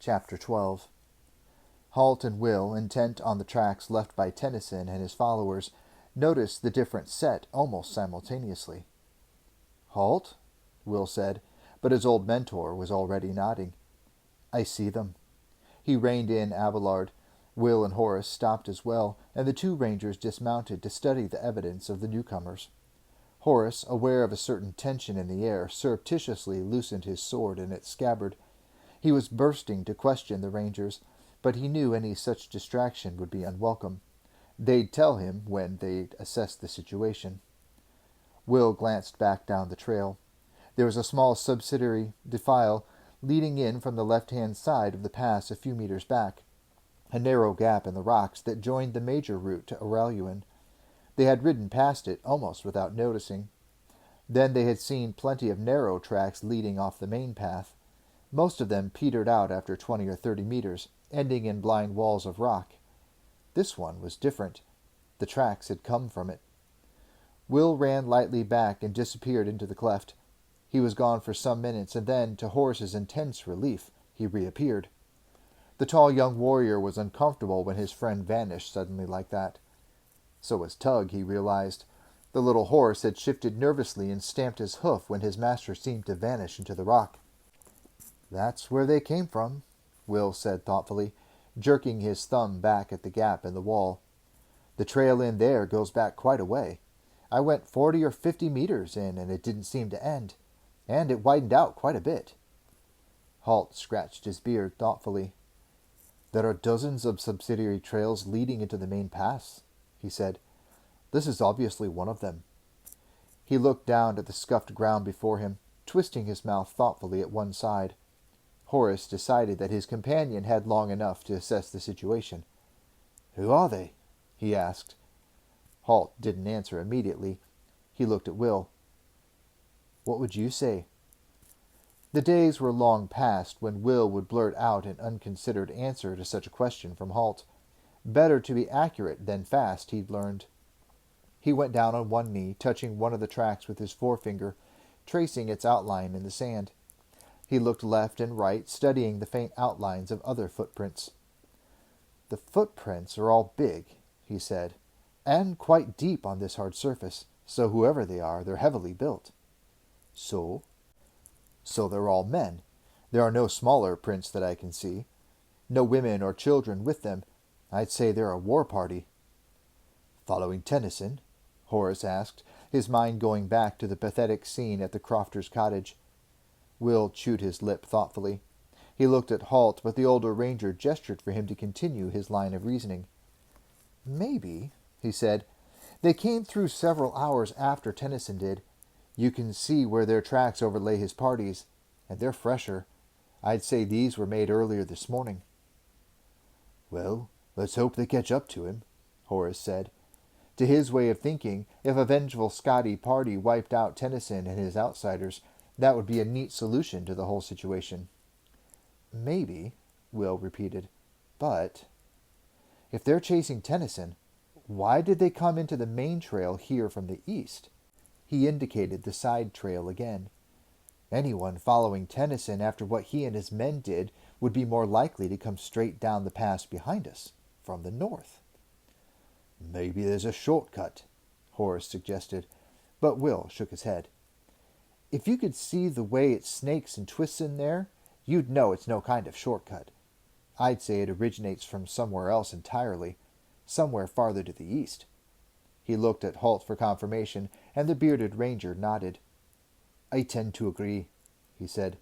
Chapter 12. Halt and Will, intent on the tracks left by Tennyson and his followers, noticed the different set almost simultaneously. "Halt?" Will said, but his old mentor was already nodding. "I see them." He reined in Abelard. Will and Horace stopped as well, and the two rangers dismounted to study the evidence of the newcomers. Horace, aware of a certain tension in the air, surreptitiously loosened his sword in its scabbard. He was bursting to question the rangers, but he knew any such distraction would be unwelcome. They'd tell him when they'd assessed the situation. Will glanced back down the trail. There was a small subsidiary defile leading in from the left-hand side of the pass a few meters back, a narrow gap in the rocks that joined the major route to Aurelian. They had ridden past it almost without noticing. Then they had seen plenty of narrow tracks leading off the main path. Most of them petered out after 20 or 30 meters, ending in blind walls of rock. This one was different. The tracks had come from it. Will ran lightly back and disappeared into the cleft. He was gone for some minutes, and then, to Horace's intense relief, he reappeared. The tall young warrior was uncomfortable when his friend vanished suddenly like that. So was Tug, he realized. The little horse had shifted nervously and stamped his hoof when his master seemed to vanish into the rock. "That's where they came from," Will said thoughtfully, jerking his thumb back at the gap in the wall. "The trail in there goes back quite a way. I went 40 or 50 meters in, and it didn't seem to end. And it widened out quite a bit." Halt scratched his beard thoughtfully. "There are dozens of subsidiary trails leading into the main pass," he said. "This is obviously one of them." He looked down at the scuffed ground before him, twisting his mouth thoughtfully at one side. Horace decided that his companion had long enough to assess the situation. "Who are they?" he asked. Halt didn't answer immediately. He looked at Will. "What would you say?" The days were long past when Will would blurt out an unconsidered answer to such a question from Halt. Better to be accurate than fast, he'd learned. He went down on one knee, touching one of the tracks with his forefinger, tracing its outline in the sand. He looked left and right, studying the faint outlines of other footprints. "The footprints are all big," he said, "and quite deep on this hard surface, so whoever they are, they're heavily built." "So?" "So they're all men. There are no smaller prints that I can see. No women or children with them. I'd say they're a war party." "Following Tennyson?" Horace asked, his mind going back to the pathetic scene at the Crofters' cottage. Will chewed his lip thoughtfully. He looked at Halt, but the older ranger gestured for him to continue his line of reasoning. "Maybe," he said. "They came through several hours after Tennyson did. You can see where their tracks overlay his parties, and they're fresher. I'd say these were made earlier this morning." "Well, let's hope they catch up to him," Horace said. To his way of thinking, if a vengeful Scotty party wiped out Tennyson and his outsiders, that would be a neat solution to the whole situation. "Maybe," Will repeated. "But if they're chasing Tennyson, why did they come into the main trail here from the east?" He indicated the side trail again. "Anyone following Tennyson after what he and his men did would be more likely to come straight down the pass behind us, from the north." "Maybe there's a shortcut," Horace suggested, but Will shook his head. "If you could see the way it snakes and twists in there, you'd know it's no kind of shortcut. I'd say it originates from somewhere else entirely, somewhere farther to the east." He looked at Halt for confirmation, and the bearded ranger nodded. "I tend to agree," he said.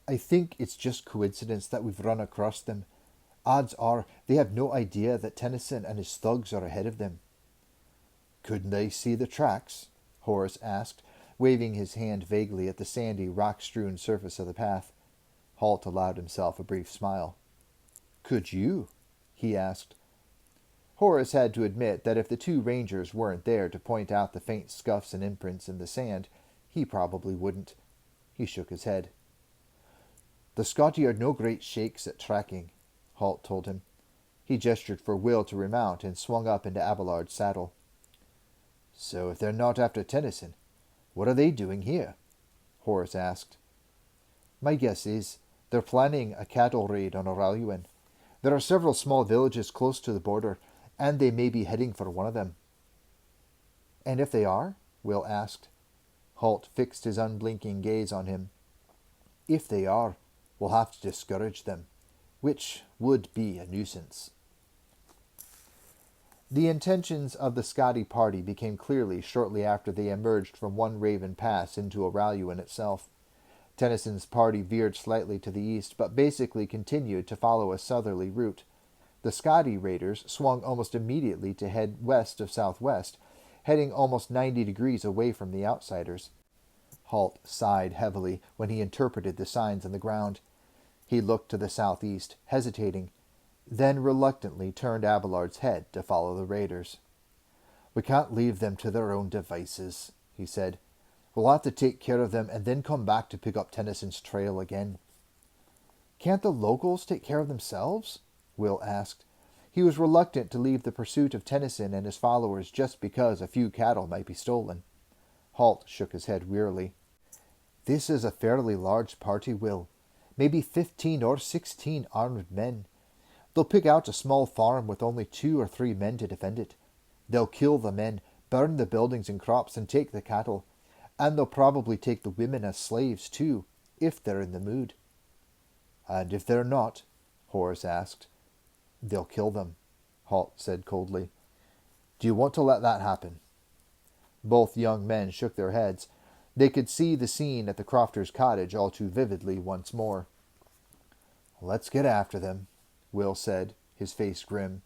"I think it's just coincidence that we've run across them. Odds are they have no idea that Tennyson and his thugs are ahead of them." "Couldn't they see the tracks?" Horace asked, waving his hand vaguely at the sandy, rock-strewn surface of the path. Halt allowed himself a brief smile. "Could you?" he asked. Horace had to admit that if the two rangers weren't there to point out the faint scuffs and imprints in the sand, he probably wouldn't. He shook his head. "The Scotty are no great shakes at tracking," Halt told him. He gestured for Will to remount and swung up into Abelard's saddle. "So if they're not after Tennyson, what are they doing here?" Horace asked. "My guess is They're planning a cattle raid on Oraluin. There are several small villages close to the border, and they may be heading for one of them." "And if they are?" Will asked. Halt fixed his unblinking gaze on him. "If they are, we'll have to discourage them, which would be a nuisance." The intentions of the Scotty party became clearly shortly after they emerged from One Raven Pass into Oraluin itself. Tennyson's party veered slightly to the east, but basically continued to follow a southerly route. The Scotty raiders swung almost immediately to head west of southwest, heading almost 90 degrees away from the outsiders. Halt sighed heavily when he interpreted the signs on the ground. He looked to the southeast, hesitating, then reluctantly turned Abelard's head to follow the raiders. "We can't leave them to their own devices," he said. "We'll have to take care of them and then come back to pick up Tennyson's trail again." "Can't the locals take care of themselves?" Will asked. He was reluctant to leave the pursuit of Tennyson and his followers just because a few cattle might be stolen. Halt shook his head wearily. "This is a fairly large party, Will. Maybe 15 or 16 armed men. They'll pick out a small farm with only 2 or 3 men to defend it. They'll kill the men, burn the buildings and crops, and take the cattle. And they'll probably take the women as slaves, too, if they're in the mood." "And if they're not?" Horace asked. "They'll kill them," Halt said coldly. "Do you want to let that happen?" Both young men shook their heads. They could see the scene at the Crofters' cottage all too vividly once more. "Let's get after them," Will said, his face grim.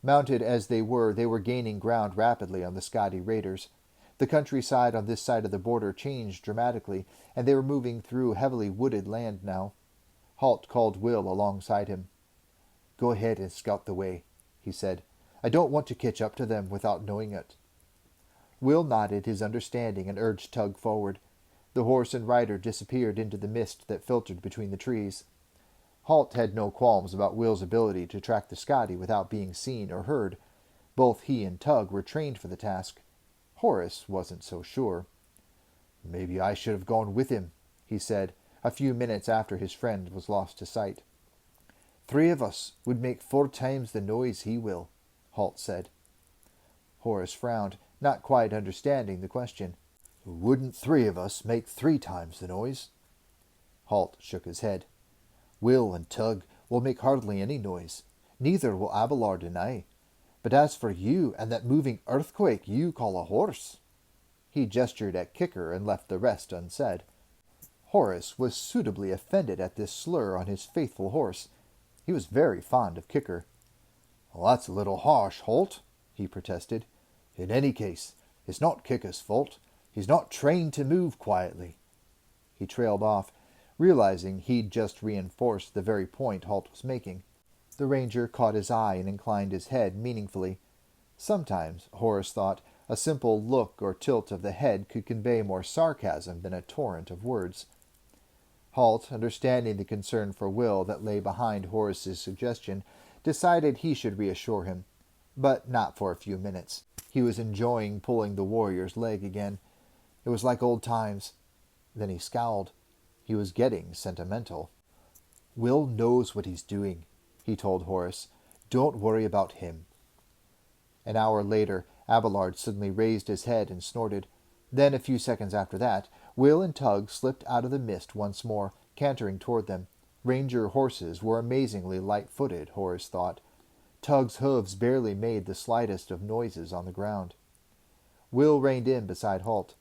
Mounted as they were gaining ground rapidly on the Scotty raiders. The countryside on this side of the border changed dramatically, and they were moving through heavily wooded land now. Halt called Will alongside him. "Go ahead and scout the way," he said. "I don't want to catch up to them without knowing it." Will nodded his understanding and urged Tug forward. The horse and rider disappeared into the mist that filtered between the trees. Halt had no qualms about Will's ability to track the Scotty without being seen or heard. Both he and Tug were trained for the task. Horace wasn't so sure. "Maybe I should have gone with him," he said, a few minutes after his friend was lost to sight. "3 of us would make 4 times the noise he will," Halt said. Horace frowned, not quite understanding the question. "Wouldn't 3 of us make 3 times the noise?" Halt shook his head. "Will and Tug will make hardly any noise. Neither will Abelard and I. But as for you and that moving earthquake you call a horse—" He gestured at Kicker and left the rest unsaid. Horace was suitably offended at this slur on his faithful horse. He was very fond of Kicker. "Well, that's a little harsh, Halt," he protested. "In any case, it's not Kicker's fault. He's not trained to move quietly." He trailed off, realizing he'd just reinforced the very point Halt was making. The ranger caught his eye and inclined his head meaningfully. Sometimes, Horace thought, a simple look or tilt of the head could convey more sarcasm than a torrent of words. Halt, understanding the concern for Will that lay behind Horace's suggestion, decided he should reassure him, but not for a few minutes. He was enjoying pulling the warrior's leg again. It was like old times. Then he scowled. He was getting sentimental. "Will knows what he's doing," he told Horace. "Don't worry about him." An hour later, Abelard suddenly raised his head and snorted. Then, a few seconds after that, Will and Tug slipped out of the mist once more, cantering toward them. Ranger horses were amazingly light-footed, Horace thought. Tug's hooves barely made the slightest of noises on the ground. Will reined in beside Halt.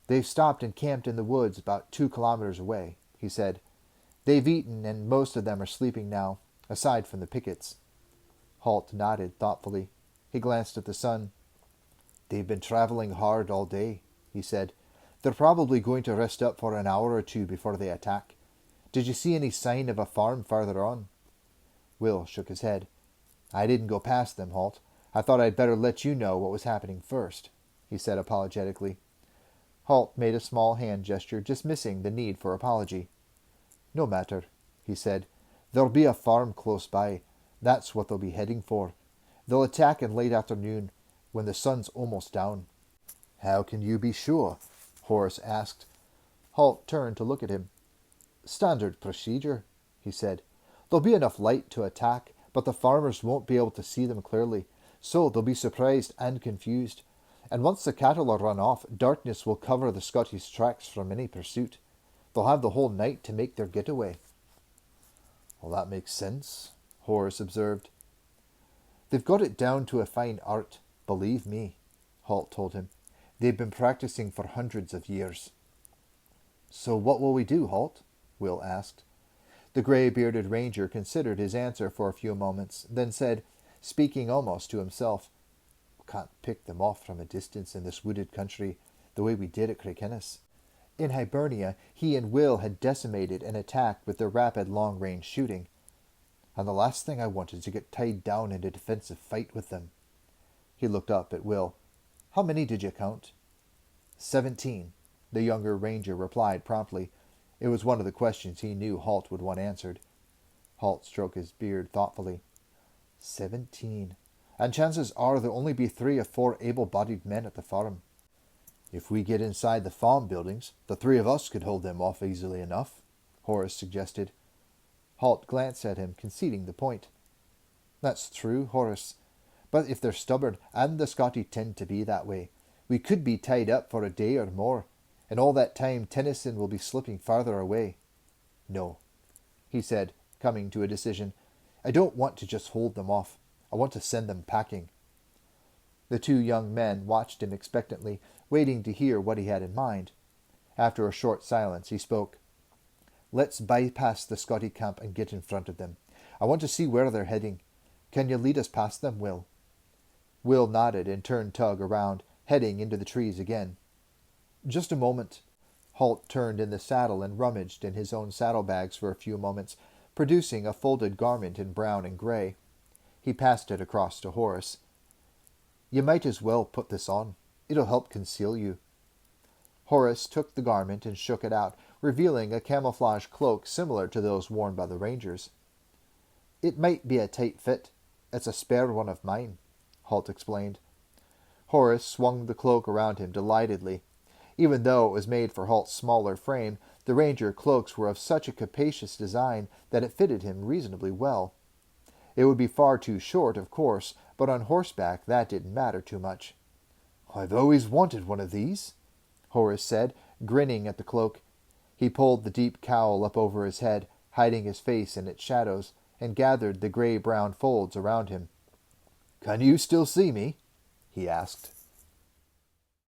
"They've stopped and camped in the woods about 2 kilometers away," he said. "They've eaten, and most of them are sleeping now, aside from the pickets." Halt nodded thoughtfully. He glanced at the sun. "They've been traveling hard all day," he said. "They're probably going to rest up for an hour or 2 before they attack. Did you see any sign of a farm farther on?" Will shook his head. "I didn't go past them, Halt. I thought I'd better let you know what was happening first," he said apologetically. Halt made a small hand gesture, dismissing the need for apology. "No matter," he said. "There'll be a farm close by. That's what they'll be heading for. They'll attack in late afternoon, when the sun's almost down." "How can you be sure?" Horace asked. Halt turned to look at him. Standard procedure, he said. There'll be enough light to attack, but the farmers won't be able to see them clearly, so they'll be surprised and confused. And once the cattle are run off, darkness will cover the Scottish tracks from any pursuit. They'll have the whole night to make their getaway. Well, that makes sense, Horace observed. They've got it down to a fine art, believe me, Halt told him. They've been practicing for hundreds of years. So what will we do, Halt? Will asked. The grey-bearded ranger considered his answer for a few moments, then said, speaking almost to himself, "We can't pick them off from a distance in this wooded country, the way we did at Crickenness. In Hibernia, he and Will had decimated an attack with their rapid long-range shooting, and the last thing I wanted to get tied down in a defensive fight with them." He looked up at Will. "How many did you count?" 17, the younger ranger replied promptly. It was one of the questions he knew Halt would want answered. Halt stroked his beard thoughtfully. 17. And chances are there'll only be 3 or 4 able-bodied men at the farm. If we get inside the farm buildings, the 3 of us could hold them off easily enough, Horace suggested. Halt glanced at him, conceding the point. That's true, Horace. But if they're stubborn, and the Scotty tend to be that way, we could be tied up for a day or more, and all that time Tennyson will be slipping farther away. No, he said, coming to a decision. I don't want to just hold them off. I want to send them packing. The 2 young men watched him expectantly, waiting to hear what he had in mind. After a short silence, he spoke. Let's bypass the Scotty camp and get in front of them. I want to see where they're heading. Can you lead us past them, Will? Will nodded and turned Tug around, heading into the trees again. Just a moment. Halt turned in the saddle and rummaged in his own saddlebags for a few moments, producing a folded garment in brown and grey. He passed it across to Horace. You might as well put this on. It'll help conceal you. Horace took the garment and shook it out, revealing a camouflage cloak similar to those worn by the Rangers. It might be a tight fit. It's a spare one of mine, Halt explained. Horace swung the cloak around him delightedly. Even though it was made for Halt's smaller frame, the Ranger cloaks were of such a capacious design that it fitted him reasonably well. It would be far too short, of course, but on horseback that didn't matter too much. I've always wanted one of these, Horace said, grinning at the cloak. He pulled the deep cowl up over his head, hiding his face in its shadows, and gathered the grey-brown folds around him. Can you still see me? He asked.